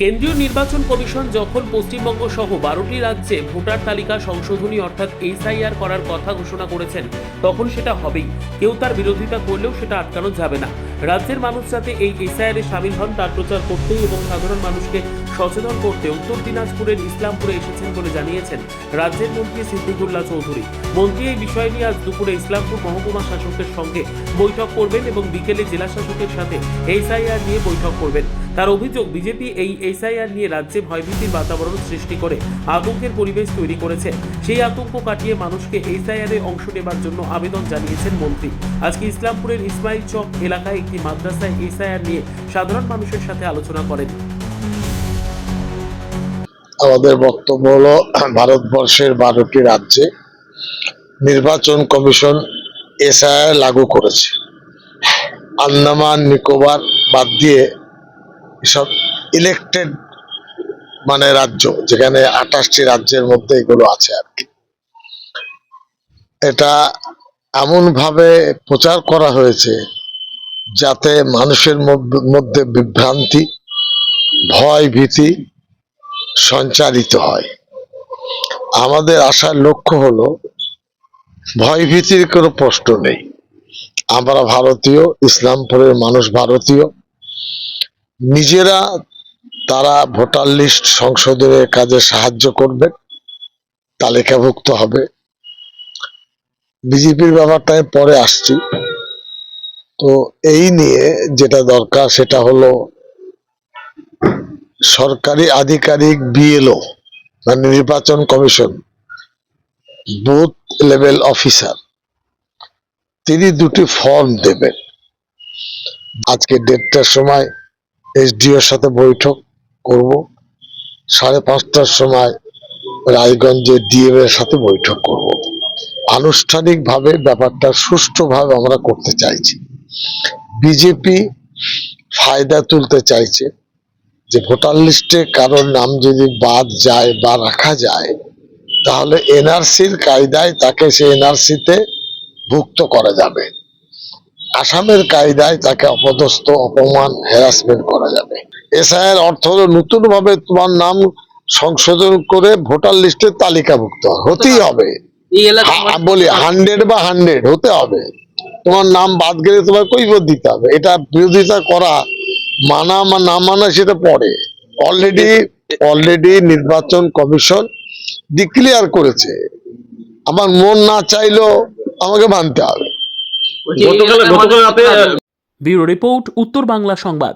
কেন্দ্রীয় নির্বাচন কমিশন যখন পশ্চিমবঙ্গ সহ 12টি রাজ্যে ভোটার তালিকা সংশোধনী অর্থাৎ এসআইআর করার কথা ঘোষণা করেছেন, তখন সেটা হবেই। কেউ তার বিরোধিতা করলেও সেটা আটকানো যাবে না। রাজ্যের মানুষ যাতে এই এসআইআরে সামিল হন তার প্রচার করতেই এবং সাধারণ মানুষকে সচেতন করতে উত্তর দিনাজপুরের ইসলামপুরে এসেছেন বলে জানিয়েছেন রাজ্যের মন্ত্রী সিদ্দিকুল্লাহ চৌধুরী। মন্ত্রী এই বিষয় নিয়ে আজ দুপুরে ইসলামপুর মহকুমা শাসকের সঙ্গে বৈঠক করবেন এবং বিকেলে জেলা শাসকের সাথে এসআইআর নিয়ে বৈঠক করবেন। তার অভিযোগ, বিজেপি এই এসআইআর নিয়ে রাজ্যে ভয়ভীতির বাতাবরণ সৃষ্টি করে আতঙ্কের পরিবেশ তৈরি করেছে। সেই আতঙ্ক কাটিয়ে মানুষকে এসআইআরে অংশ নেবার জন্য আবেদন জানিয়েছেন মন্ত্রী। আজকে ইসলামপুরের ইসমাইল চক এলাকায় একটি মাদ্রাসায় এসআইআর নিয়ে সাধারণ মানুষের সাথে আলোচনা করেন। আমাদের বক্তব্য হলো, ভারতবর্ষের 12টি রাজ্যে নির্বাচন কমিশন এসআইআর লাগু করেছে। আন্দামান নিকোবর বাদ দিয়ে সব ইলেক্টেড রাজ্য, যেখানে 28টি রাজ্যের মধ্যে এগুলো আছে আর কি। এটা এমন ভাবে প্রচার করা হয়েছে যাতে মানুষের মধ্যে বিভ্রান্তি, ভয় ভীতি সঞ্চারিত হয়। আমাদের আসার লক্ষ্য হলো, ভয় ভীতির কোনো প্রশ্ন নেই। আমরা ভারতীয়, ইসলামপুরের মানুষ ভারতীয়। নিজেরা তারা ভোটার লিস্ট সংশোধনের কাজে সাহায্য করবে, তালিকাভুক্ত হবে। বিজেপির ব্যাপারটা আমি পরে আসছি। তো এই নিয়ে যেটা দরকার সেটা হলো, সরকারি আধিকারিক বিএলও নির্বাচন কমিশন বুথ লেভেল অফিসার, তিনি দুটি ফর্ম দেবেন। আজকে 1:30টার সময় এসডিওর সাথে বৈঠক করব, 5:30টার সময় রায়গঞ্জের ডিএম এর সাথে বৈঠক করব। আনুষ্ঠানিকভাবে ব্যাপারটা সুষ্ঠুভাবে আমরা করতে চাইছি। বিজেপি ফায়দা তুলতে চাইছে যে ভোটার লিস্টে কারোর নাম যদি বাদ যায় বা রাখা যায়, তাহলে এনআরসির কায়দায় তাকে সে এনআরসিতে ভুক্ত করা যাবে। আসামের কায়দায় তাকে অপদস্থ, অপমান, হ্যারাসমেন্ট করা যাবে। এসআইআর অর্থ হলো নতুন ভাবে তোমার নাম সংশোধন করে ভোটার লিস্টে তালিকাভুক্ত হতেই হবে। বলি 100 বা 100 হতে হবে। তোমার নাম বাদ গেলে তোমার কৈফিয়ত দিতে হবে। এটা বিরোধিতা করা, মানা বা না মানা সেটা পরে। অলরেডি নির্বাচন কমিশন ডিক্লেয়ার করেছে। আমার মন না চাইলেও আমাকে মানতে হবে। ব্যুরো রিপোর্ট, উত্তর বাংলা সংবাদ।